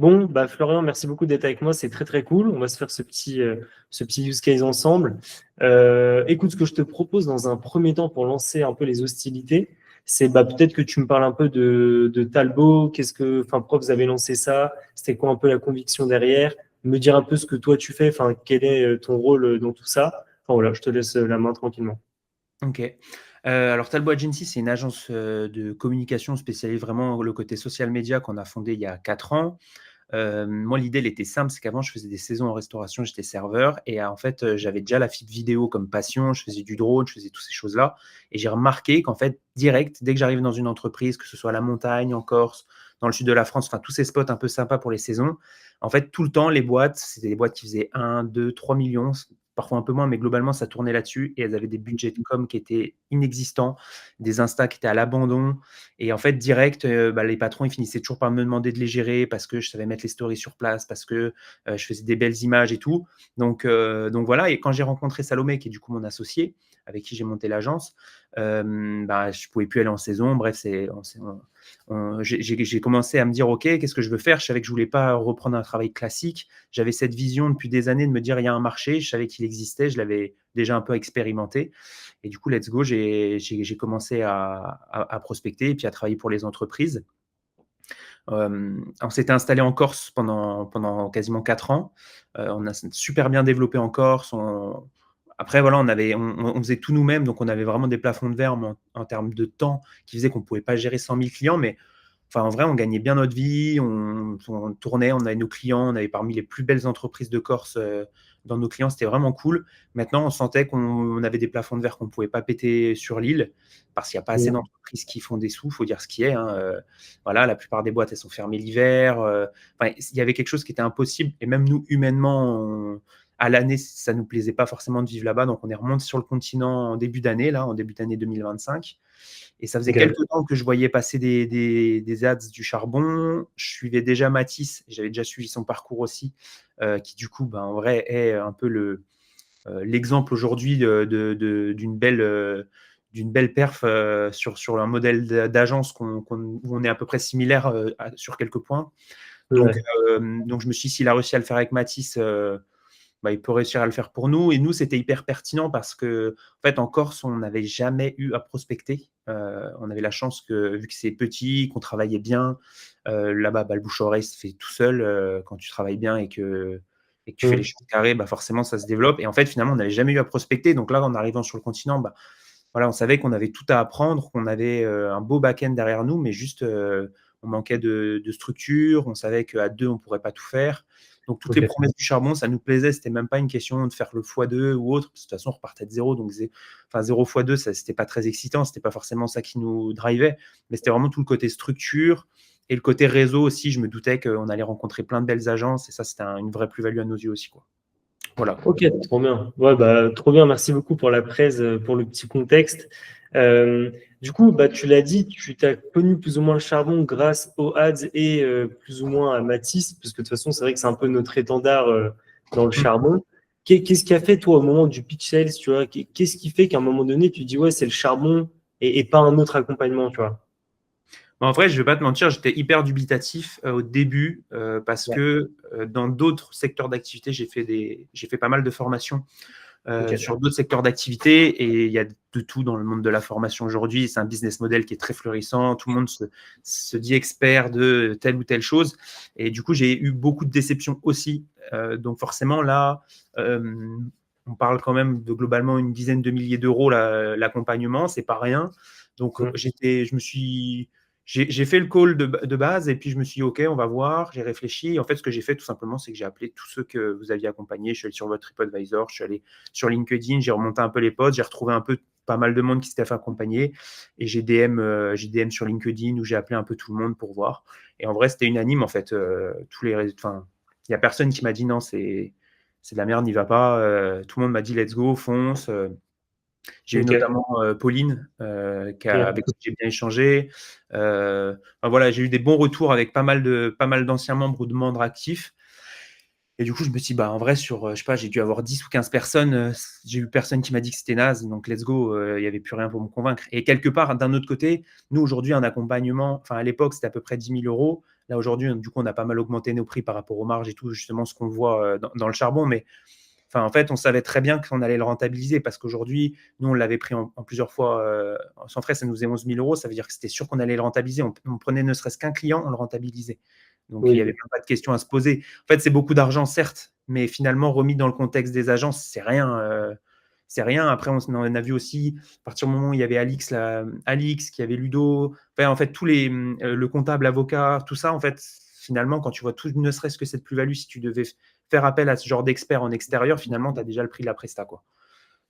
Bon, bah Florian, merci beaucoup d'être avec moi, c'est très très cool. On va se faire ce petit use case ensemble. Écoute, ce que je te propose dans un premier temps pour lancer un peu les hostilités, c'est bah, peut-être que tu me parles un peu de Talbot, enfin, pourquoi vous avez lancé ça, c'était quoi un peu la conviction derrière, me dire un peu ce que toi tu fais, enfin, quel est ton rôle dans tout ça. Enfin voilà, je te laisse la main tranquillement. OK. Alors Talbot Agency, c'est une agence, de communication spécialisée vraiment dans le côté social media qu'on a fondée il y a 4 ans. Moi, l'idée, elle était simple, c'est qu'avant, je faisais des saisons en restauration, j'étais serveur et en fait, j'avais déjà la fibre vidéo comme passion, je faisais du drone, je faisais toutes ces choses-là et j'ai remarqué qu'en fait, direct, dès que j'arrivais dans une entreprise, que ce soit à la montagne, en Corse, dans le sud de la France, enfin tous ces spots un peu sympas pour les saisons, en fait, tout le temps, les boîtes, c'était des boîtes qui faisaient 1, 2, 3 millions, parfois un peu moins, mais globalement, ça tournait là-dessus et elles avaient des budgets de com qui étaient inexistants, des Insta qui étaient à l'abandon et en fait, direct, bah, les patrons, ils finissaient toujours par me demander de les gérer parce que je savais mettre les stories sur place, parce que je faisais des belles images et tout. Donc voilà. Et quand j'ai rencontré Salomé, qui est du coup mon associé, avec qui j'ai monté l'agence, bah, je ne pouvais plus aller en saison. Bref, j'ai commencé à me dire, OK, qu'est-ce que je veux faire? Je savais que je ne voulais pas reprendre un travail classique. J'avais cette vision depuis des années de me dire, il y a un marché. Je savais qu'il existait. Je l'avais déjà un peu expérimenté. Et du coup, let's go, j'ai commencé à prospecter et puis à travailler pour les entreprises. On s'était installé en Corse pendant quasiment 4 ans. On a super bien développé en Corse. Après, voilà, on faisait tout nous-mêmes, donc on avait vraiment des plafonds de verre en termes de temps qui faisaient qu'on ne pouvait pas gérer 100 000 clients, mais enfin, en vrai, on gagnait bien notre vie, on tournait, on avait nos clients, on avait parmi les plus belles entreprises de Corse dans nos clients, c'était vraiment cool. Maintenant, on sentait qu'on avait des plafonds de verre qu'on ne pouvait pas péter sur l'île parce qu'il n'y a pas assez d'entreprises qui font des sous, il faut dire ce qui est. Voilà, la plupart des boîtes, elles sont fermées l'hiver. Enfin, il y avait quelque chose qui était impossible. Et même nous, humainement, à l'année, ça ne nous plaisait pas forcément de vivre là-bas. Donc, on est remonté sur le continent en début d'année, là, en début d'année 2025. Et ça faisait Ok. quelques temps que je voyais passer des ads du charbon. Je suivais déjà Mathis, j'avais déjà suivi son parcours aussi, qui du coup, ben, en vrai, est un peu l'exemple aujourd'hui d'une belle perf sur un modèle d'agence où on est à peu près similaire sur quelques points. Donc, Ouais. donc je me suis dit, s'il a réussi à le faire avec Mathis, bah, il peut réussir à le faire pour nous. Et nous, c'était hyper pertinent parce que, en fait, en Corse, on n'avait jamais eu à prospecter. On avait la chance que, vu que c'est petit, qu'on travaillait bien, là-bas, bah, le bouche-oreille se fait tout seul quand tu travailles bien et que tu fais les Mm. choses carrées, bah, forcément, ça se développe. Et en fait, finalement, on n'avait jamais eu à prospecter. Donc là, en arrivant sur le continent, bah, voilà, on savait qu'on avait tout à apprendre, qu'on avait un beau back-end derrière nous, mais juste, on manquait de structure. On savait qu'à deux, on ne pourrait pas tout faire. Donc, toutes les Ok. promesses du charbon, ça nous plaisait. C'était même pas une question de faire le x2 ou autre. Parce que de toute façon, on repartait de zéro. Donc, enfin, 0 x 2, ça, c'était pas très excitant. C'était pas forcément ça qui nous drivait. Mais c'était vraiment tout le côté structure et le côté réseau aussi. Je me doutais qu'on allait rencontrer plein de belles agences. Et ça, c'était une vraie plus-value à nos yeux aussi, quoi. Voilà. Ok, trop bien. Ouais, bah, trop bien. Merci beaucoup pour la presse, pour le petit contexte. Euh, du coup, bah, tu l'as dit, tu t'as connu plus ou moins le charbon grâce aux ads et plus ou moins à Matisse, parce que de toute façon, c'est vrai que c'est un peu notre étendard dans le charbon. Qu'est-ce qui a fait, toi, au moment du pitch sales, tu vois, qu'est-ce qui fait qu'à un moment donné, tu dis, ouais, c'est le charbon et pas un autre accompagnement, tu vois? En vrai, je vais pas te mentir, j'étais hyper dubitatif au début parce Ouais. que dans d'autres secteurs d'activité, j'ai fait pas mal de formations Ok. sur d'autres secteurs d'activité et il y a de tout dans le monde de la formation aujourd'hui. C'est un business model qui est très florissant. Tout le monde se dit expert de telle ou telle chose. Et du coup, j'ai eu beaucoup de déceptions aussi. Donc forcément, là, euh, on parle quand même de globalement une dizaine de milliers d'euros l'accompagnement. C'est pas rien. Donc Mm. j'ai fait le call de base et puis je me suis dit, OK, on va voir. J'ai réfléchi. En fait, ce que j'ai fait tout simplement, c'est que j'ai appelé tous ceux que vous aviez accompagnés. Je suis allé sur votre TripAdvisor, je suis allé sur LinkedIn, j'ai remonté un peu les posts, j'ai retrouvé un peu pas mal de monde qui s'était fait accompagner et j'ai DM sur LinkedIn où j'ai appelé un peu tout le monde pour voir. Et en vrai, c'était unanime en fait. Enfin, il n'y a personne qui m'a dit non, c'est de la merde, n'y va pas. Tout le monde m'a dit let's go, fonce. J'ai eu Ok. notamment Pauline, avec Ok. qui j'ai bien échangé. Enfin, voilà, j'ai eu des bons retours avec pas mal d'anciens membres ou de membres actifs. Et du coup, je me suis dit, bah, en vrai, je sais pas, j'ai dû avoir 10 ou 15 personnes. J'ai eu personne qui m'a dit que c'était naze, donc let's go, il n'y avait plus rien pour me convaincre. Et quelque part, d'un autre côté, nous, aujourd'hui, un accompagnement, enfin, à l'époque, c'était à peu près 10 000 euros. Là, aujourd'hui, du coup, on a pas mal augmenté nos prix par rapport aux marges et tout, justement, ce qu'on voit dans le charbon. Mais enfin, en fait, on savait très bien qu'on allait le rentabiliser parce qu'aujourd'hui, nous, on l'avait pris en plusieurs fois sans frais, ça nous faisait 11 000 euros. Ça veut dire que c'était sûr qu'on allait le rentabiliser. On prenait ne serait-ce qu'un client, on le rentabilisait. Donc, il n'y avait Oui, même pas de question à se poser. En fait, c'est beaucoup d'argent, certes, mais finalement, remis dans le contexte des agences, c'est rien. C'est rien. Après, on en a vu aussi, à partir du moment où il y avait Alix, qui avait Ludo, enfin, en fait, le comptable, l'avocat, tout ça, en fait, finalement, quand tu vois tout, ne serait-ce que cette plus-value, si tu devais faire appel à ce genre d'experts en extérieur, finalement, tu as déjà le prix de la presta, quoi.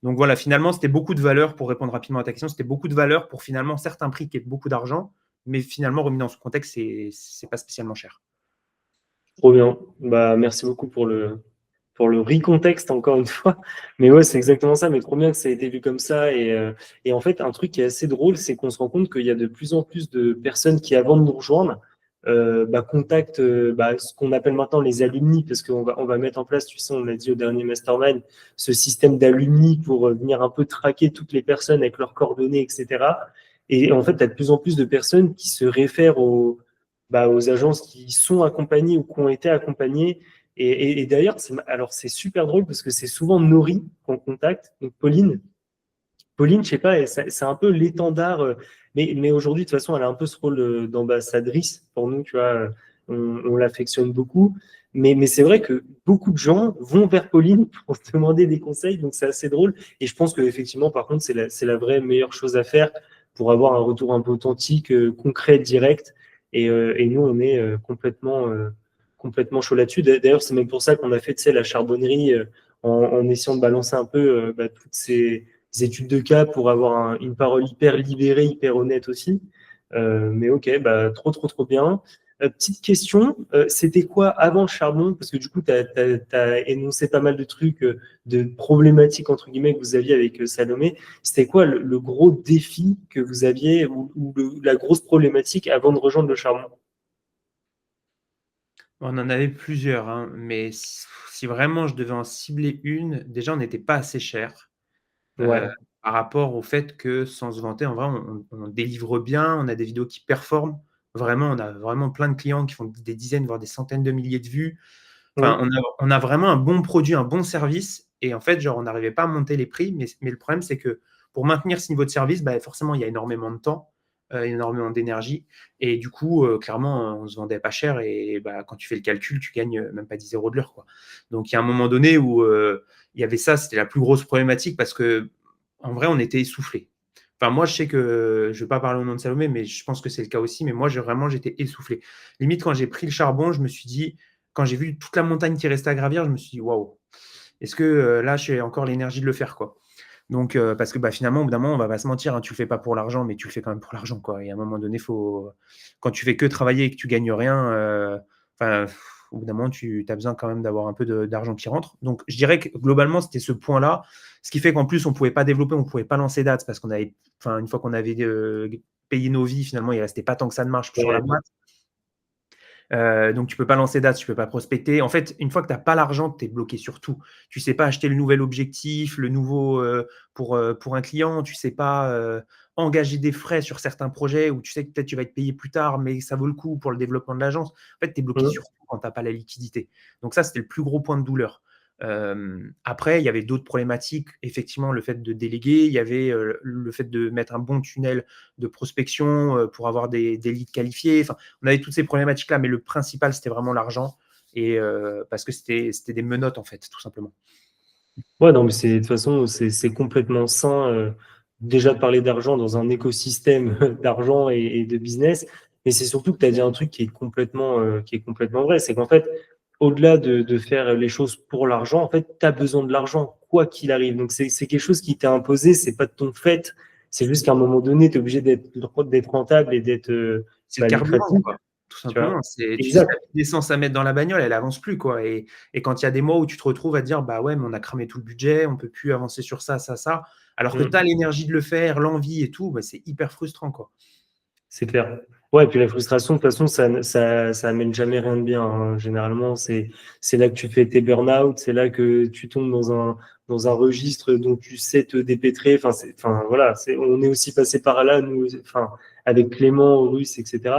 Donc voilà, finalement, c'était beaucoup de valeur, pour répondre rapidement à ta question, c'était beaucoup de valeur pour finalement certains prix qui est beaucoup d'argent, mais finalement, remis dans ce contexte, c'est pas spécialement cher. trop bien. Bah, merci beaucoup pour le recontexte, encore une fois. Mais ouais, c'est exactement ça. Mais trop bien que ça ait été vu comme ça. Et en fait, un truc qui est assez drôle, c'est qu'on se rend compte qu'il y a de plus en plus de personnes qui, avant de nous rejoindre, contactent ce qu'on appelle maintenant les alumni, parce on va mettre en place, tu sais, on l'a dit au dernier mastermind, ce système d'alumni pour venir un peu traquer toutes les personnes avec leurs coordonnées, etc. Et en fait, tu as de plus en plus de personnes qui se réfèrent aux agences qui sont accompagnées ou qui ont été accompagnées. Et d'ailleurs, c'est super drôle parce que c'est souvent Nori qu'on contacte, donc Pauline. Pauline, je sais pas, c'est un peu l'étendard, mais aujourd'hui, de toute façon, elle a un peu ce rôle d'ambassadrice pour nous, tu vois, on l'affectionne beaucoup. Mais c'est vrai que beaucoup de gens vont vers Pauline pour se demander des conseils, donc c'est assez drôle. Et je pense qu'effectivement, par contre, c'est la vraie meilleure chose à faire pour avoir un retour un peu authentique, concret, direct. Et nous, on est complètement chaud là-dessus. D'ailleurs, c'est même pour ça qu'on a fait, tu sais, la charbonnerie en essayant de balancer un peu toutes ces études de cas pour avoir une parole hyper libérée, hyper honnête aussi. Mais ok, bah, trop bien. Petite question, c'était quoi avant le charbon? Parce que du coup, tu as énoncé pas mal de trucs, de problématiques, entre guillemets, que vous aviez avec Salomé. C'était quoi le gros défi que vous aviez ou la grosse problématique avant de rejoindre le charbon? On en avait plusieurs, hein, mais si vraiment je devais en cibler une, déjà, on n'était pas assez cher. Ouais. Par rapport au fait que, sans se vanter, en vrai, on délivre bien, on a des vidéos qui performent. Vraiment, on a vraiment plein de clients qui font des dizaines, voire des centaines de milliers de vues. Enfin, Mmh. on a vraiment un bon produit, un bon service. Et en fait, genre, on n'arrivait pas à monter les prix. Mais le problème, c'est que pour maintenir ce niveau de service, bah, forcément, il y a énormément de temps, énormément d'énergie. Et du coup, clairement, on se vendait pas cher. Et bah, quand tu fais le calcul, tu gagnes même pas 10 euros de l'heure, quoi. Donc, il y a un moment donné où il y avait ça, c'était la plus grosse problématique parce que, en vrai, on était essoufflé. Enfin, moi, je sais que je ne vais pas parler au nom de Salomé, mais je pense que c'est le cas aussi. Mais moi, j'étais essoufflé. Limite, quand j'ai pris le charbon, je me suis dit, quand j'ai vu toute la montagne qui restait à gravir, je me suis dit, waouh, est-ce que là, j'ai encore l'énergie de le faire, quoi. Donc, parce que bah, finalement, au bout d'un moment, on va pas se mentir, hein, tu le fais pas pour l'argent, mais tu le fais quand même pour l'argent, quoi. Et à un moment donné, quand tu fais que travailler et que tu gagnes rien, au bout d'un moment, tu as besoin quand même d'avoir un peu d'argent qui rentre. Donc, je dirais que globalement, c'était ce point-là. Ce qui fait qu'en plus, on pouvait pas développer, on pouvait pas lancer d'ads parce qu'on avait, enfin, une fois qu'on avait payé nos vies, finalement, il restait pas tant que ça de marge sur la Ouais. boîte. Donc tu peux pas lancer d'ads, tu peux pas prospecter. En fait, une fois que tu as pas l'argent, tu es bloqué sur tout. Tu sais pas acheter le nouvel objectif, le nouveau pour un client, tu sais pas engager des frais sur certains projets où tu sais que peut-être tu vas être payé plus tard, mais ça vaut le coup pour le développement de l'agence. En fait, tu es bloqué Mmh. sur tout quand tu n'as pas la liquidité. Donc ça, c'était le plus gros point de douleur. Après, il y avait d'autres problématiques. Effectivement, le fait de déléguer, il y avait le fait de mettre un bon tunnel de prospection pour avoir des leads qualifiés. Enfin, on avait toutes ces problématiques-là, mais le principal, c'était vraiment l'argent. Et parce que c'était des menottes, en fait, tout simplement. Ouais, non, mais de toute façon, c'est complètement sain déjà de parler d'argent dans un écosystème d'argent et de business. Mais c'est surtout que tu as dit un truc qui est complètement vrai. C'est qu'en fait, au-delà de faire les choses pour l'argent, en fait, tu as besoin de l'argent, quoi qu'il arrive. Donc, c'est quelque chose qui t'est imposé, c'est pas de ton fait. C'est juste qu'à un moment donné, tu es obligé d'être rentable et d'être C'est le carburant, lucratif. quoi. Tout Tu vois? simplement. Tu sais, Exact. tu plus d'essence à mettre dans la bagnole, elle avance plus, quoi. Et quand il y a des mois où tu te retrouves à te dire, bah ouais, mais on a cramé tout le budget, on peut plus avancer sur ça, ça, ça, alors que tu as Mm. l'énergie de le faire, l'envie et tout, bah, c'est hyper frustrant, quoi. C'est clair. Ouais, et puis la frustration, de toute façon, ça amène jamais rien de bien, hein. Généralement, c'est là que tu fais tes burn-out, c'est là que tu tombes dans un registre dont tu sais te dépêtrer. Enfin, voilà, on est aussi passé par là, nous, enfin, avec Clément, Russe, etc.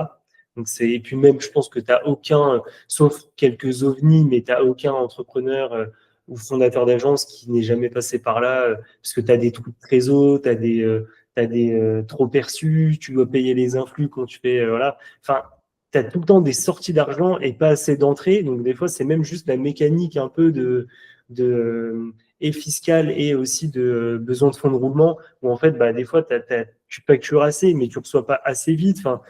Donc et puis même, je pense que tu n'as aucun, sauf quelques ovnis, mais tu n'as aucun entrepreneur ou fondateur d'agence qui n'est jamais passé par là, parce que tu as des trous de trésor, tu as des trop perçus, tu dois payer les influx quand tu fais, voilà. Enfin, tu as tout le temps des sorties d'argent et pas assez d'entrées. Donc des fois, c'est même juste la mécanique un peu et fiscale et aussi de besoin de fonds de roulement, où en fait, bah, des fois, tu factures assez, mais tu ne reçois pas assez vite. Enfin,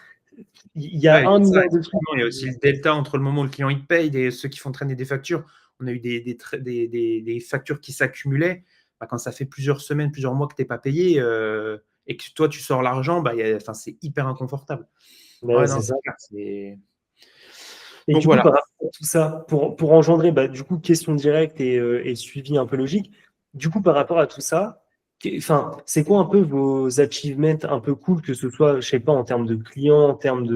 il y a Ouais, un ça, milliard de trucs. effectivement, il y a aussi le delta entre le moment où le client il paye et ceux qui font traîner des factures. On a eu des factures qui s'accumulaient. Bah, quand ça fait plusieurs semaines, plusieurs mois que tu n'es pas payé et que toi, tu sors l'argent, bah, enfin, c'est hyper inconfortable. Ouais, Ouais, c'est non, ça. c'est clair. Et Donc du coup, voilà. par rapport à tout ça, pour engendrer, bah, du coup, question directe et suivi un peu logique, du coup, par rapport à tout ça, enfin, c'est quoi un peu vos achievements un peu cool, que ce soit, je sais pas, en termes de clients, en termes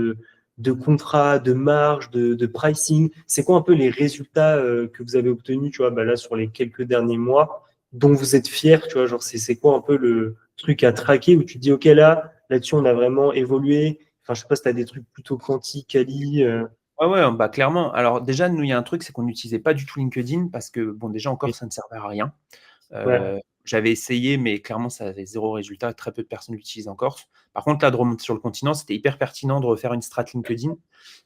de contrats, de marge, de pricing, c'est quoi un peu les résultats que vous avez obtenus, tu vois, bah, là, sur les quelques derniers mois, dont vous êtes fiers, tu vois, genre, c'est quoi un peu le truc à traquer où tu te dis, OK, là-dessus, on a vraiment évolué. Enfin, je sais pas si tu as des trucs plutôt quanti, quali. Ouais, ouais, bah, clairement. Alors déjà, nous, il y a un truc, c'est qu'on n'utilisait pas du tout LinkedIn parce que, bon, déjà encore, ça ne servait à rien. Ouais. J'avais essayé, mais clairement, ça avait zéro résultat. Très peu de personnes l'utilisent en Corse. Par contre, là, de remonter sur le continent, c'était hyper pertinent de refaire une strat LinkedIn.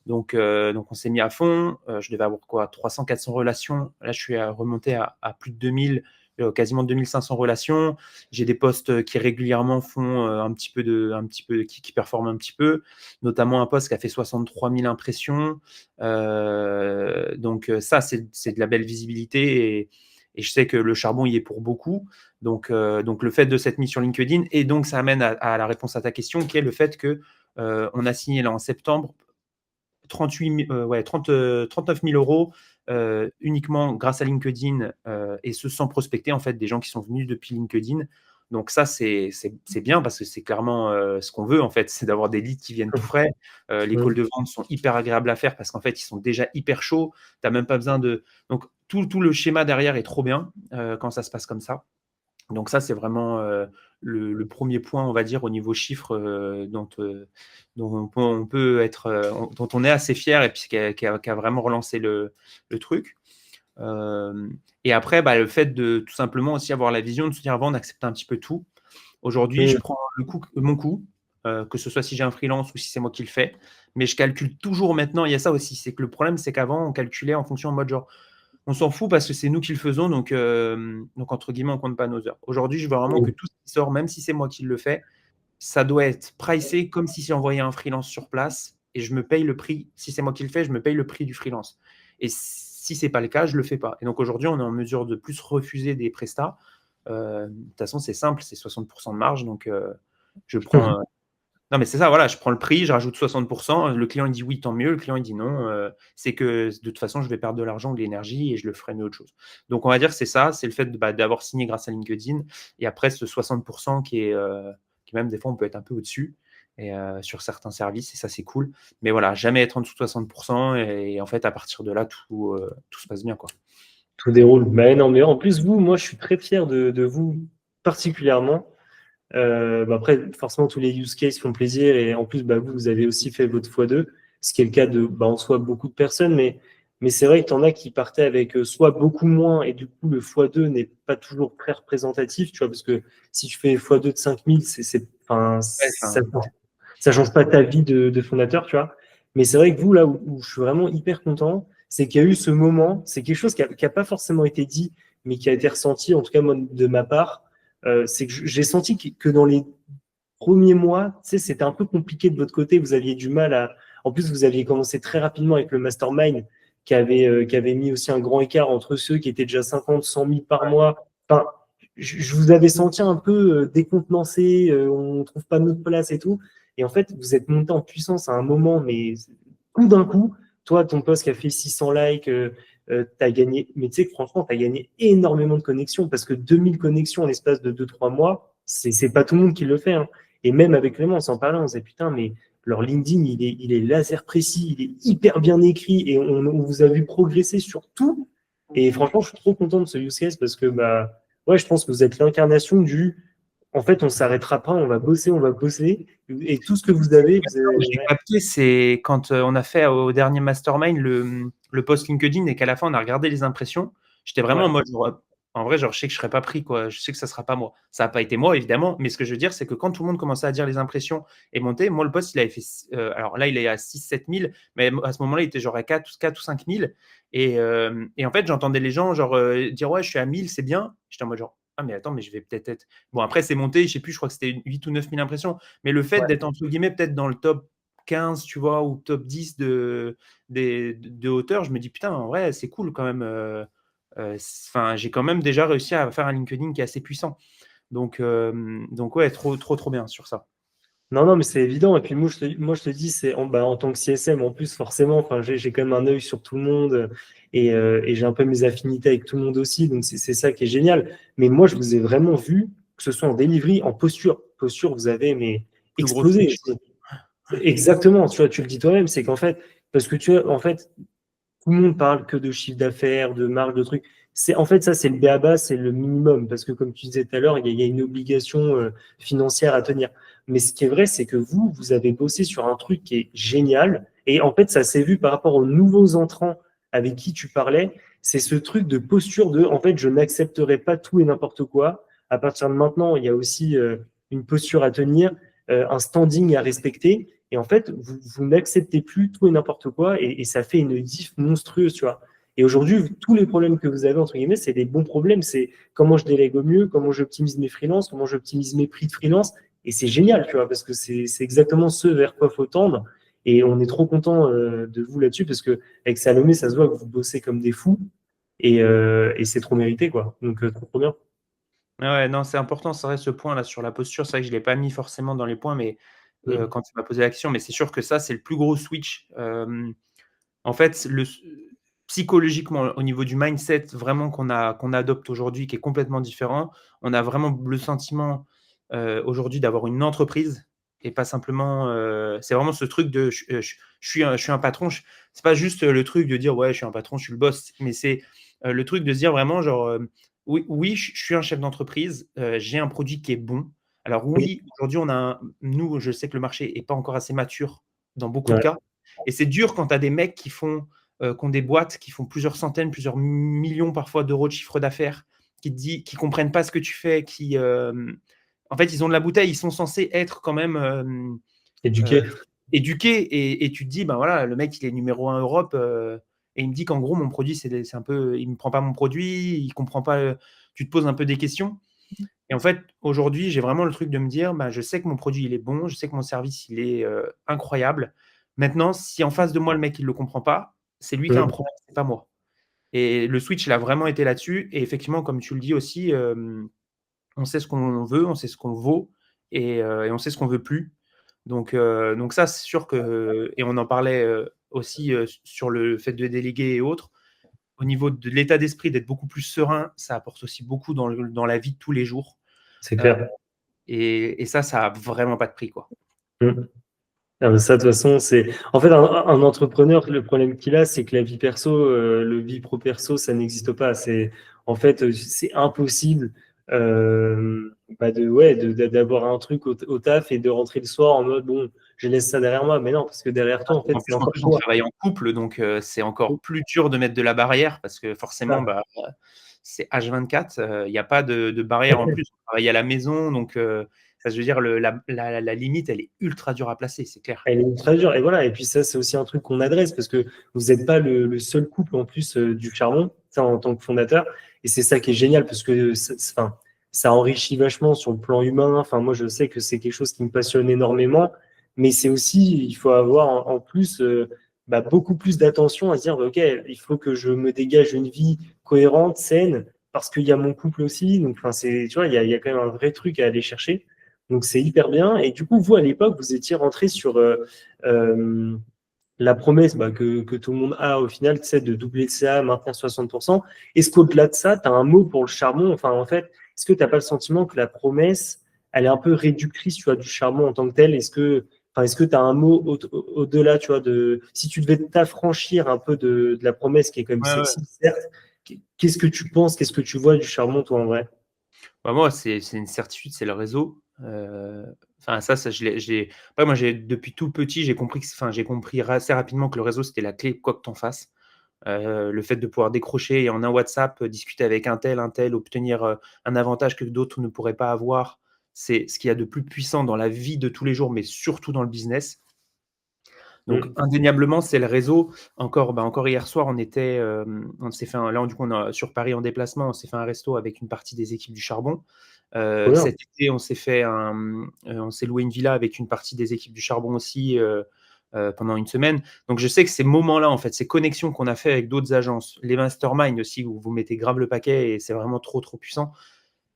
Donc on s'est mis à fond. Je devais avoir quoi, 300-400 relations. Là, je suis remonté à plus de 2000, quasiment 2500 relations. J'ai des posts qui régulièrement font qui performent un petit peu, notamment un post qui a fait 63 000 impressions. Ça, c'est de la belle visibilité et je sais que le charbon y est pour beaucoup. Donc le fait de cette mise sur LinkedIn, et donc ça amène à la réponse à ta question, qui est le fait que on a signé là en septembre 39 000 euros uniquement grâce à LinkedIn et ce sans prospecter en fait des gens qui sont venus depuis LinkedIn. Donc ça, c'est bien parce que c'est clairement ce qu'on veut en fait, c'est d'avoir des leads qui viennent tout frais. Les calls de vente sont hyper agréables à faire parce qu'en fait, ils sont déjà hyper chauds. Tu n'as même pas besoin de… Donc tout le schéma derrière est trop bien quand ça se passe comme ça. Donc ça, c'est vraiment le premier point, on va dire, au niveau chiffre dont dont on est assez fier et puis qui a vraiment relancé le truc. Et après, bah, le fait de tout simplement aussi avoir la vision de se dire avant, on accepte un petit peu tout. Aujourd'hui, je prends mon coup, que ce soit si j'ai un freelance ou si c'est moi qui le fais, mais je calcule toujours maintenant. Il y a ça aussi, c'est que le problème, c'est qu'avant, on calculait en fonction en mode genre, on s'en fout parce que c'est nous qui le faisons, donc entre guillemets, on ne compte pas nos heures. Aujourd'hui, je veux vraiment que tout ce qui sort, même si c'est moi qui le fais, ça doit être pricé comme si j'envoyais un freelance sur place et je me paye le prix. Si c'est moi qui le fais, je me paye le prix du freelance. Et si ce n'est pas le cas, je ne le fais pas. Et donc aujourd'hui, on est en mesure de plus refuser des prestats. De toute façon, c'est simple, c'est 60% de marge. Donc je prends. Non, mais c'est ça, voilà, je prends le prix, je rajoute 60%. Le client il dit oui, tant mieux. Le client il dit non. C'est que de toute façon, je vais perdre de l'argent, de l'énergie et je le ferai mieux autre chose. Donc on va dire que c'est ça, c'est le fait d'avoir signé grâce à LinkedIn. Et après, ce 60% qui même des fois, on peut être un peu au-dessus et, sur certains services. Et ça, c'est cool. Mais voilà, jamais être en dessous de 60%. Et en fait, à partir de là, tout se passe bien, quoi. Tout déroule. Bah, non, mais en plus, moi, je suis très fier de vous particulièrement. Bah après, forcément, tous les use cases font plaisir et en plus, bah, vous avez aussi fait votre x2, ce qui est le cas de, bah, en soi, beaucoup de personnes, mais c'est vrai que tu en as qui partaient avec soit beaucoup moins et du coup, le x2 n'est pas toujours très représentatif, tu vois, parce que si tu fais x2 de 5000, enfin, Ouais, ça change pas ta vie de fondateur, tu vois. Mais c'est vrai que vous, là où je suis vraiment hyper content, c'est qu'il y a eu ce moment, c'est quelque chose qui a pas forcément été dit, mais qui a été ressenti, en tout cas, moi, de ma part, c'est que j'ai senti que dans les premiers mois, tu sais, c'était un peu compliqué de votre côté. Vous aviez du mal à. En plus, vous aviez commencé très rapidement avec le mastermind qui avait mis aussi un grand écart entre ceux qui étaient déjà 50, 100 000 par mois. Enfin, je vous avais senti un peu décontenancé, on ne trouve pas notre place et tout. Et en fait, vous êtes monté en puissance à un moment, mais tout d'un coup, toi, ton post qui a fait 600 likes, tu as gagné, mais tu sais que franchement, tu as gagné énormément de connexions parce que 2000 connexions en l'espace de 2-3 mois, c'est pas tout le monde qui le fait. Hein. Et même avec Clément, on s'en parlait, on se disait putain, mais leur LinkedIn, il est laser précis, il est hyper bien écrit et on vous a vu progresser sur tout. Et franchement, je suis trop content de ce use case parce que, bah, ouais, je pense que vous êtes l'incarnation du en fait, on s'arrêtera pas, on va bosser, et tout ce que vous avez, Où j'ai capté, c'est quand on a fait au dernier mastermind le post LinkedIn et qu'à la fin, on a regardé les impressions. J'étais vraiment en ouais, mode, en vrai, genre, je sais que je ne serai pas pris, quoi. Je sais que ça ne sera pas moi. Ça n'a pas été moi, évidemment. Mais ce que je veux dire, c'est que quand tout le monde commençait à dire les impressions et monter, moi, le post, il avait fait. Alors là, il est à 6-7 000, mais à ce moment-là, il était genre à 4 ou 5 000. Et en fait, j'entendais les gens genre dire, ouais, je suis à 1000, c'est bien. J'étais en mode genre, ah, mais attends, mais je vais peut-être être. Bon, après, c'est monté, je sais plus, je crois que c'était 8 ou 9 000 impressions. Mais le fait ouais. d'être, entre guillemets, peut-être dans le top 15, tu vois, ou top 10 de hauteur, je me dis, putain, en vrai, c'est cool quand même. Enfin, j'ai quand même déjà réussi à faire un LinkedIn qui est assez puissant. Donc ouais, trop, trop, trop bien sur ça. Non, non, mais c'est évident. Et puis moi, je te dis, c'est en tant que CSM, en plus, forcément, enfin, j'ai quand même un œil sur tout le monde et j'ai un peu mes affinités avec tout le monde aussi. Donc, c'est ça qui est génial. Mais moi, je vous ai vraiment vu, que ce soit en delivery, en posture. Posture, vous avez mais Plus gros explosé. switch. Exactement. Tu vois, tu le dis toi-même, c'est qu'en fait, parce que tu vois, en fait, tout le monde parle que de chiffre d'affaires, de marge, de trucs. En fait, ça, c'est le b.a.-ba, c'est le minimum, parce que comme tu disais tout à l'heure, il y a une obligation financière à tenir. Mais ce qui est vrai, c'est que vous avez bossé sur un truc qui est génial, et en fait, ça s'est vu par rapport aux nouveaux entrants avec qui tu parlais, c'est ce truc de posture de, en fait, je n'accepterai pas tout et n'importe quoi. À partir de maintenant, il y a aussi une posture à tenir, un standing à respecter. Et en fait, vous n'acceptez plus tout et n'importe quoi et ça fait une diff monstrueuse, tu vois. Et aujourd'hui, tous les problèmes que vous avez, entre guillemets, c'est des bons problèmes. C'est comment je délègue au mieux, comment j'optimise mes freelances, comment j'optimise mes prix de freelance. Et c'est génial, tu vois, parce que c'est exactement ce vers quoi faut tendre. Et on est trop content de vous là-dessus parce que avec Salomé, ça se voit que vous bossez comme des fous et c'est trop mérité, quoi. Donc, trop, trop bien. Ouais, non, c'est important, c'est vrai, ce point-là sur la posture. C'est vrai que je ne l'ai pas mis forcément dans les points, mais Mm. quand tu m'as posé la question, mais c'est sûr que ça, c'est le plus gros switch. En fait, psychologiquement, au niveau du mindset vraiment qu'on adopte aujourd'hui, qui est complètement différent, on a vraiment le sentiment aujourd'hui d'avoir une entreprise et pas simplement. C'est vraiment ce truc de je suis un patron. C'est pas juste le truc de dire ouais, je suis un patron, je suis le boss, mais c'est le truc de se dire vraiment genre oui, oui, je suis un chef d'entreprise, j'ai un produit qui est bon. Alors Oui. oui, aujourd'hui, nous, je sais que le marché n'est pas encore assez mature dans beaucoup de Ouais. cas. Et c'est dur quand tu as des mecs qui ont des boîtes qui font plusieurs centaines, plusieurs millions parfois d'euros de chiffre d'affaires, qui comprennent pas ce que tu fais, en fait, ils ont de la bouteille, ils sont censés être quand même euh, Éduqué. éduqués. Et tu te dis, ben voilà, le mec, il est numéro 1 Europe. Et il me dit qu'en gros, mon produit, c'est un peu. Il ne me prend pas mon produit, il comprend pas. Tu te poses un peu des questions. Et en fait, aujourd'hui, j'ai vraiment le truc de me dire, bah, je sais que mon produit, il est bon, je sais que mon service, il est incroyable. Maintenant, si en face de moi, le mec, il ne le comprend pas, c'est lui qui a un Mm. problème, c'est pas moi. Et le switch, il a vraiment été là-dessus. Et effectivement, comme tu le dis aussi, on sait ce qu'on veut, on sait ce qu'on vaut et on sait ce qu'on veut plus. Donc ça, c'est sûr que, et on en parlait aussi sur le fait de déléguer et autres, au niveau de l'état d'esprit, d'être beaucoup plus serein, ça apporte aussi beaucoup dans la vie de tous les jours. C'est Euh, clair. et ça a vraiment pas de prix, quoi. Mm. Ah, mais ça, de toute façon, c'est. En fait, un entrepreneur, le problème qu'il a, c'est que la vie perso, le vie pro-perso, ça n'existe pas. En fait, c'est impossible d'avoir un truc au taf et de rentrer le soir en mode, bon, je laisse ça derrière moi. Mais non, parce que derrière toi, en fait, c'est En encore plus, on toi. travaille en couple, donc c'est encore plus dur de mettre de la barrière parce que forcément, Ça. bah, c'est H24, il n'y a pas de barrière en plus. On travaille à la maison, donc ça, je veux dire, la limite, elle est ultra dure à placer, c'est clair. Elle est très dure. Et voilà. Et puis ça, c'est aussi un truc qu'on adresse parce que vous n'êtes pas le seul couple en plus du charbon, ça, en tant que fondateur. Et c'est ça qui est génial parce que enfin, ça enrichit vachement sur le plan humain. Enfin, moi, je sais que c'est quelque chose qui me passionne énormément. Mais c'est aussi, il faut avoir en plus beaucoup plus d'attention à se dire, OK, il faut que je me dégage une vie cohérente, saine, parce qu'il y a mon couple aussi. Donc, enfin, tu vois, il y a quand même un vrai truc à aller chercher. Donc c'est hyper bien. Et du coup, vous, à l'époque, vous étiez rentré sur euh, la promesse que tout le monde a au final, c'est de doubler le CA, maintenir 60%. Est-ce qu'au-delà de ça, tu as un mot pour le charbon? Enfin, en fait, est-ce que tu n'as pas le sentiment que la promesse, elle est un peu réductrice, tu vois, du charbon en tant que tel? Est-ce que tu as un mot au-delà, tu vois, si tu devais t'affranchir un peu de la promesse qui est quand même Ouais, ouais. sexy, certes, qu'est-ce que tu penses, qu'est-ce que tu vois du charbon, toi, en vrai? Bah, moi, c'est une certitude, c'est le réseau. Enfin, ça, après, moi, depuis tout petit, j'ai compris assez rapidement que le réseau, c'était la clé, quoi que tu en fasses. Le fait de pouvoir décrocher et en un WhatsApp, discuter avec un tel, obtenir, un avantage que d'autres ne pourraient pas avoir, c'est ce qu'il y a de plus puissant dans la vie de tous les jours, mais surtout dans le business. Donc Mm. indéniablement, c'est le réseau. Encore hier soir, on s'est fait là, du coup, on a sur Paris en déplacement, on s'est fait un resto avec une partie des équipes du charbon. Trop bien. Cet été, on s'est loué une villa avec une partie des équipes du charbon aussi, pendant une semaine. Donc je sais que ces moments-là, en fait, ces connexions qu'on a fait avec d'autres agences, les masterminds aussi, où vous mettez grave le paquet et c'est vraiment trop, trop puissant.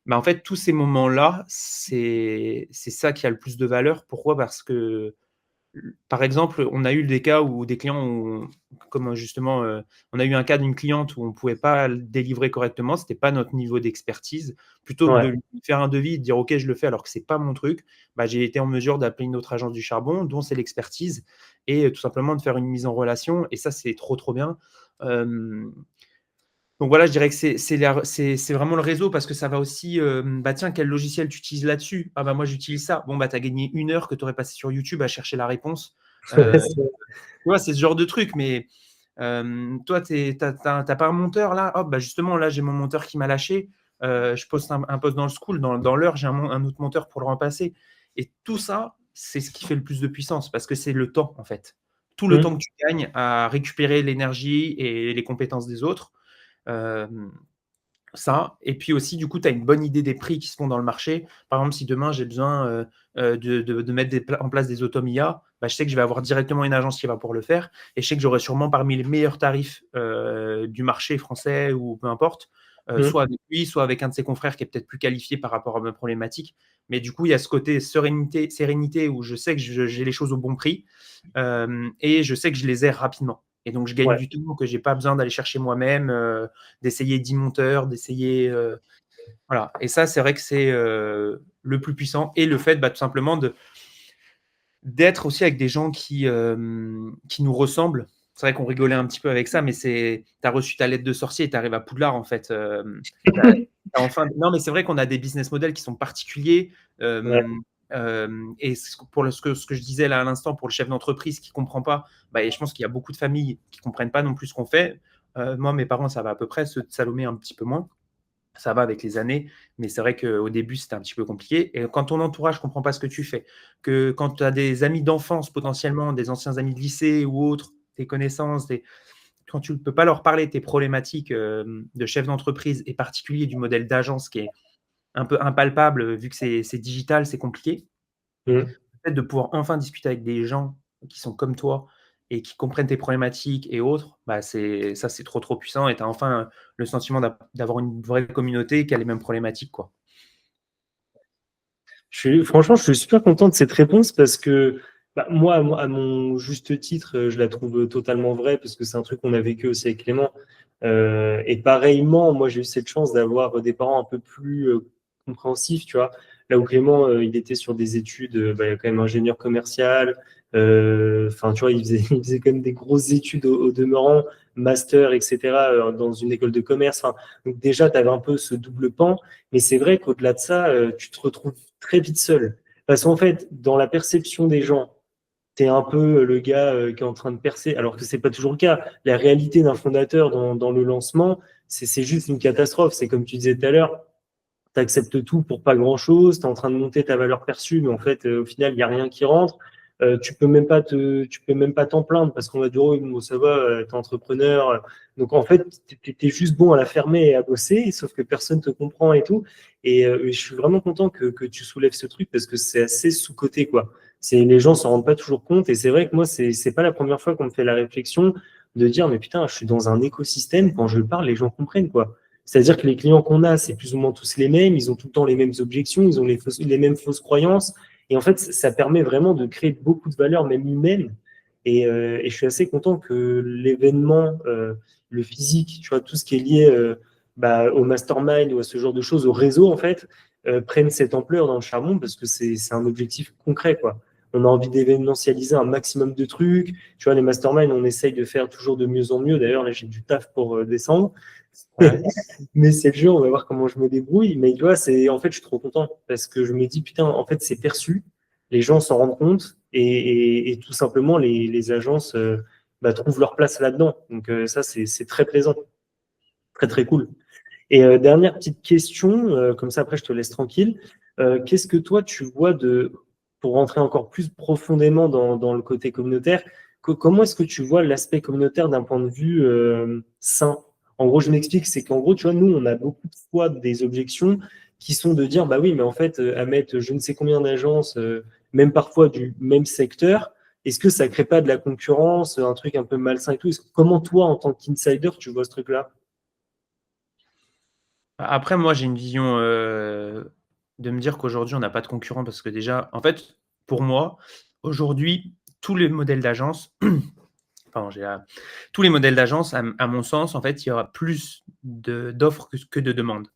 Mais en fait, tous ces moments-là, c'est ça qui a le plus de valeur. Pourquoi? Parce que par exemple, on a eu des cas où des clients comme justement, on a eu un cas d'une cliente où on ne pouvait pas le délivrer correctement, c'était pas notre niveau d'expertise. Plutôt que de Ouais. lui faire un devis et de dire: «OK, je le fais», alors que c'est pas mon truc, bah, j'ai été en mesure d'appeler une autre agence du charbon dont c'est l'expertise et tout simplement de faire une mise en relation et ça, c'est trop, trop bien. Hem donc voilà, je dirais que c'est vraiment le réseau parce que ça va aussi, bah, tiens, quel logiciel tu utilises là-dessus? Ah bah, moi j'utilise ça. Bon, bah, tu as gagné 1 heure que tu aurais passé sur YouTube à chercher la réponse. Ouais, Tu vois, c'est ce genre de truc, mais toi, tu as pas un monteur là? Hop, bah, justement, là, j'ai mon monteur qui m'a lâché. Je poste un post dans le school, dans l'heure, j'ai un autre monteur pour le remplacer et tout ça, c'est ce qui fait le plus de puissance parce que c'est le temps, en fait. Tout le temps Mm. que tu gagnes à récupérer l'énergie et les compétences des autres. Hem, Ça et puis aussi du coup, tu as une bonne idée des prix qui se font dans le marché. Par exemple, si demain j'ai besoin, de mettre en place des autom IA, bah, je sais que je vais avoir directement une agence qui va pouvoir le faire et je sais que j'aurai sûrement parmi les meilleurs tarifs, du marché français ou peu importe, Mm. soit avec lui, soit avec un de ses confrères qui est peut-être plus qualifié par rapport à ma problématique. Mais du coup, il y a ce côté sérénité où je sais que j'ai les choses au bon prix, et je sais que je les ai rapidement et donc je gagne Ouais. du temps que j'ai pas besoin d'aller chercher moi-même, d'essayer 10 monteurs, voilà et ça, c'est vrai que c'est, le plus puissant et le fait, bah, tout simplement d'être aussi avec des gens qui nous ressemblent. C'est vrai qu'on rigolait un petit peu avec ça, mais tu as reçu ta lettre de sorcier et tu arrives à Poudlard, en fait, tu as enfin non, mais c'est vrai qu'on a des business models qui sont particuliers, Ouais. et ce que je disais là à l'instant, pour le chef d'entreprise qui comprend pas, bah, et je pense qu'il y a beaucoup de familles qui comprennent pas non plus ce qu'on fait. Moi, mes parents, ça va à peu près, ceux de Salomé un petit peu moins. Ça va avec les années, mais c'est vrai qu'au début, c'était un petit peu compliqué et quand ton entourage ne comprend pas ce que tu fais, que quand tu as des amis d'enfance potentiellement, des anciens amis de lycée ou autres, tes connaissances, quand tu ne peux pas leur parler de tes problématiques, de chef d'entreprise et particulier du modèle d'agence qui est un peu impalpable, vu que c'est digital, c'est compliqué. Mm. Le fait de pouvoir enfin discuter avec des gens qui sont comme toi et qui comprennent tes problématiques et autres, bah, c'est trop, trop puissant et tu as enfin le sentiment d'avoir une vraie communauté qui a les mêmes problématiques, quoi. Franchement, je suis super content de cette réponse parce que bah, moi, à mon juste titre, je la trouve totalement vraie parce que c'est un truc qu'on a vécu aussi avec Clément. Et pareillement, moi, j'ai eu cette chance d'avoir des parents un peu plus compréhensifs, tu vois. Là où Clément, il était sur des études, bah, il y a quand même ingénieur commercial. Enfin, tu vois, il faisait quand même des grosses études au demeurant, master, etc., dans une école de commerce. Enfin, donc déjà, tu avais un peu ce double pan. Mais c'est vrai qu'au-delà de ça, tu te retrouves très vite seul. Parce qu'en fait, dans la perception des gens, tu es un peu le gars qui est en train de percer, alors que c'est pas toujours le cas. La réalité d'un fondateur dans le lancement, c'est juste une catastrophe. C'est comme tu disais tout à l'heure, tu acceptes tout pour pas grand-chose, tu es en train de monter ta valeur perçue, mais en fait, au final, il n'y a rien qui rentre. Tu peux même pas t'en plaindre parce qu'on va dire, oh, bon, ça va, t'es entrepreneur. Donc, en fait, t'es juste bon à la fermer et à bosser, sauf que personne te comprend et tout. Et je suis vraiment content que tu soulèves ce truc parce que c'est assez sous-coté, quoi. Les gens s'en rendent pas toujours compte. Et c'est vrai que moi, c'est pas la première fois qu'on me fait la réflexion de dire, mais putain, je suis dans un écosystème, quand je parle, les gens comprennent, quoi. C'est-à-dire que les clients qu'on a, c'est plus ou moins tous les mêmes, ils ont tout le temps les mêmes objections, ils ont les mêmes fausses croyances. Et en fait, ça permet vraiment de créer beaucoup de valeur, même humaine. Et je suis assez content que l'événement, le physique, tu vois, tout ce qui est lié bah, au mastermind ou à ce genre de choses, au réseau, en fait, prenne cette ampleur dans le charbon parce que c'est un objectif concret, quoi. on a envie d'événementialiser un maximum de trucs. Tu vois, les masterminds, on essaye de faire toujours de mieux en mieux. D'ailleurs, là, j'ai du taf pour décembre. Ouais. Mais c'est le jeu, on va voir comment je me débrouille. Mais tu vois, en fait, je suis trop content parce que je me dis, putain, en fait, c'est perçu. Les gens s'en rendent compte et tout simplement, les agences trouvent leur place là-dedans. Donc, ça, c'est très plaisant. Très, très cool. Et dernière petite question, comme ça après je te laisse tranquille. Qu'est-ce que toi tu vois pour rentrer encore plus profondément dans le côté communautaire, comment est-ce que tu vois l'aspect communautaire d'un point de vue sain? En gros, je m'explique, c'est qu'en gros, tu vois, nous, on a beaucoup de fois des objections qui sont de dire, bah oui, mais en fait, à mettre je ne sais combien d'agences, même parfois du même secteur, est-ce que ça crée pas de la concurrence, un truc un peu malsain et tout? Comment toi, en tant qu'insider, tu vois ce truc-là? Après, moi, j'ai une vision, de me dire qu'aujourd'hui, on n'a pas de concurrent parce que déjà en fait, pour moi, aujourd'hui, tous les modèles d'agence pardon, tous les modèles d'agence, à mon sens, en fait, il y aura plus d'offres que de demandes.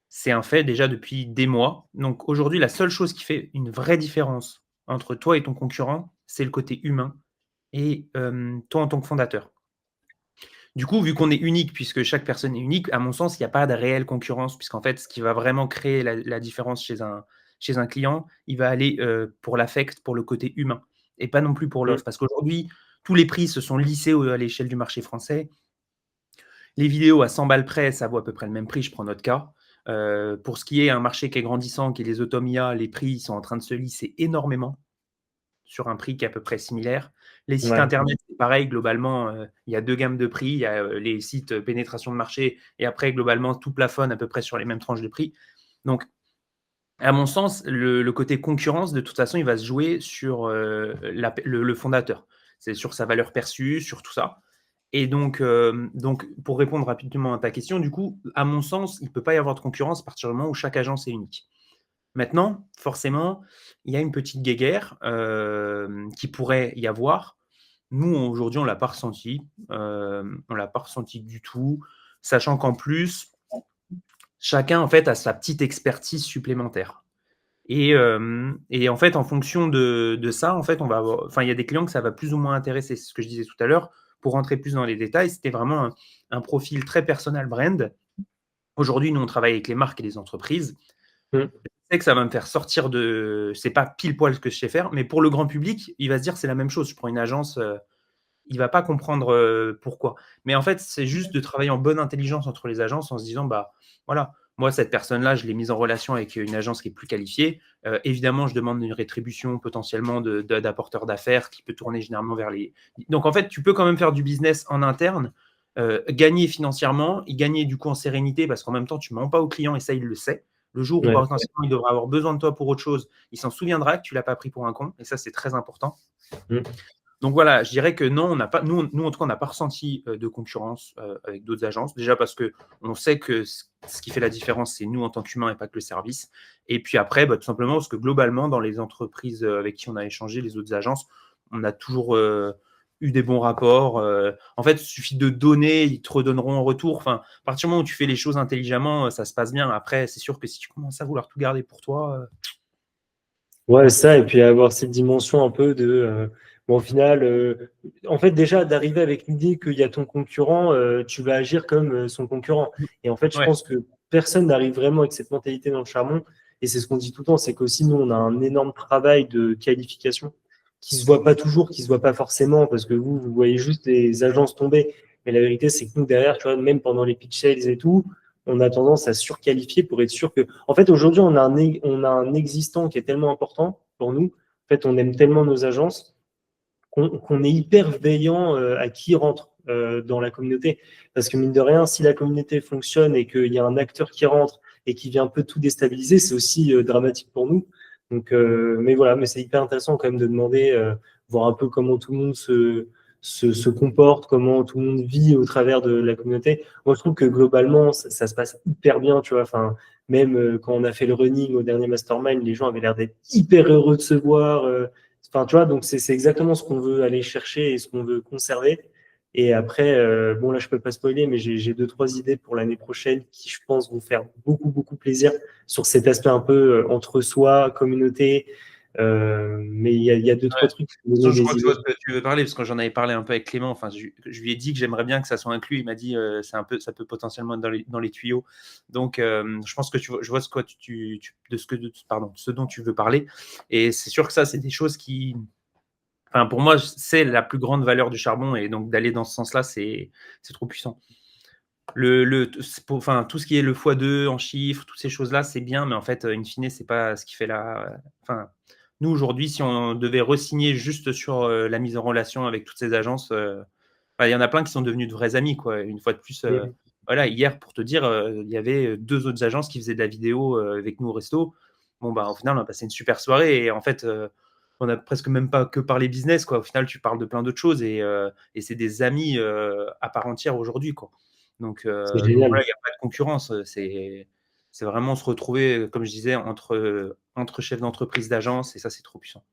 C'est un fait déjà depuis des mois. Donc aujourd'hui, la seule chose qui fait une vraie différence entre toi et ton concurrent, c'est le côté humain et toi en tant que fondateur. Du coup, vu qu'on est unique, puisque chaque personne est unique, à mon sens, il n'y a pas de réelle concurrence, puisqu'en fait, ce qui va vraiment créer la différence chez un client, il va aller pour l'affect, pour le côté humain, et pas non plus pour Mm. l'offre. Parce qu'aujourd'hui, tous les prix se sont lissés à l'échelle du marché français. Les vidéos à 100 balles près, ça vaut à peu près le même prix, je prends notre cas. Pour ce qui est un marché qui est grandissant, qui est les automia, les prix sont en train de se lisser énormément sur un prix qui est à peu près similaire. Les sites Ouais. internet, c'est pareil, globalement, il y a deux gammes de prix. Il y a les sites pénétration de marché et après, globalement, tout plafonne à peu près sur les mêmes tranches de prix. Donc, à mon sens, le côté concurrence, de toute façon, il va se jouer sur le fondateur. C'est sur sa valeur perçue, sur tout ça. Et donc, pour répondre rapidement à ta question, du coup, à mon sens, il ne peut pas y avoir de concurrence à partir du moment où chaque agence est unique. Maintenant, forcément, il y a une petite guéguerre qui pourrait y avoir. Nous, aujourd'hui, on ne l'a pas ressenti. On ne l'a pas ressenti du tout, sachant qu'en plus, chacun en fait a sa petite expertise supplémentaire. Et en fait, en fonction de ça, en fait, il y a des clients que ça va plus ou moins intéresser. C'est ce que je disais tout à l'heure. Pour rentrer plus dans les détails, c'était vraiment un profil très personal brand. Aujourd'hui, nous, on travaille avec les marques et les entreprises. Mm. Je sais que ça va me faire sortir de. C'est pas pile poil ce que je sais faire, mais pour le grand public, il va se dire c'est la même chose. Je prends une agence, il va pas comprendre pourquoi. Mais en fait, c'est juste de travailler en bonne intelligence entre les agences en se disant bah voilà, moi cette personne-là, je l'ai mise en relation avec une agence qui est plus qualifiée. Évidemment, je demande une rétribution potentiellement d'apporteur d'affaires qui peut tourner généralement vers les. Donc en fait, tu peux quand même faire du business en interne. Gagner financièrement et gagner du coup en sérénité parce qu'en même temps, tu ne mens pas au client et ça, il le sait. Le jour où Ouais. potentiellement il devra avoir besoin de toi pour autre chose, il s'en souviendra que tu ne l'as pas pris pour un con et ça, c'est très important. Mm. Donc voilà, je dirais que non, on n'a pas, nous, en tout cas, on n'a pas ressenti de concurrence avec d'autres agences. Déjà parce qu'on sait que ce qui fait la différence, c'est nous en tant qu'humains et pas que le service. Et puis après, tout simplement parce que globalement, dans les entreprises avec qui on a échangé, les autres agences, on a toujours eu des bons rapports. En fait, il suffit de donner, ils te redonneront en retour. Enfin, à partir du moment où tu fais les choses intelligemment, ça se passe bien. Après, c'est sûr que si tu commences à vouloir tout garder pour toi, Ouais, ça, et puis avoir cette dimension un peu bon, au final, en fait, déjà, d'arriver avec l'idée qu'il y a ton concurrent, tu vas agir comme son concurrent. Et en fait, je ouais, pense que personne n'arrive vraiment avec cette mentalité dans le charbon. Et c'est ce qu'on dit tout le temps, c'est qu'aussi, nous, on a un énorme travail de qualification qui se voit pas toujours, qui se voit pas forcément, parce que vous voyez juste les agences tomber. Mais la vérité, c'est que nous, derrière, tu vois, même pendant les pitch sales et tout, on a tendance à surqualifier pour être sûr que. En fait, aujourd'hui, on a un existant qui est tellement important pour nous. En fait, on aime tellement nos agences qu'on est hyper veillant à qui rentre dans la communauté. Parce que mine de rien, si la communauté fonctionne et qu'il y a un acteur qui rentre et qui vient un peu tout déstabiliser, c'est aussi dramatique pour nous. Donc, mais voilà, mais c'est hyper intéressant quand même de demander, voir un peu comment tout le monde se comporte, comment tout le monde vit au travers de la communauté. Moi, je trouve que globalement, ça se passe hyper bien, tu vois. Enfin, même quand on a fait le running au dernier mastermind, les gens avaient l'air d'être hyper heureux de se voir. Enfin, tu vois, donc c'est exactement ce qu'on veut aller chercher et ce qu'on veut conserver. Et après, bon, là, je peux pas spoiler, mais j'ai deux, trois idées pour l'année prochaine qui, je pense, vont faire beaucoup, beaucoup plaisir sur cet aspect un peu entre soi, communauté. Mais il y a deux, trois trucs qui me De toute façon, donnent je crois des que je vois idées. ce que tu veux parler, parce que j'en avais parlé un peu avec Clément. Enfin, je lui ai dit que j'aimerais bien que ça soit inclus. Il m'a dit c'est un peu, ça peut potentiellement être dans les tuyaux. Donc, je pense que je vois ce dont tu veux parler. Et c'est sûr que ça, c'est des choses qui, enfin, pour moi, c'est la plus grande valeur du charbon. Et donc, d'aller dans ce sens-là, c'est trop puissant. Enfin, tout ce qui est le x2 en chiffres, toutes ces choses-là, c'est bien, mais en fait, in fine, c'est pas ce qui fait la. Enfin, nous, aujourd'hui, si on devait re-signer juste sur la mise en relation avec toutes ces agences, il y en a plein qui sont devenus de vrais amis, quoi. Une fois de plus, Mm. voilà, hier, pour te dire, il y avait deux autres agences qui faisaient de la vidéo avec nous au resto. Bon, bah, au final, on a passé une super soirée et en fait, on a presque même pas que parlé business, quoi. Au final, tu parles de plein d'autres choses et c'est des amis à part entière aujourd'hui, quoi. C'est Donc voilà, génial. il n'y a pas de concurrence. C'est vraiment se retrouver, comme je disais, entre chefs d'entreprise, d'agence, et ça, c'est trop puissant.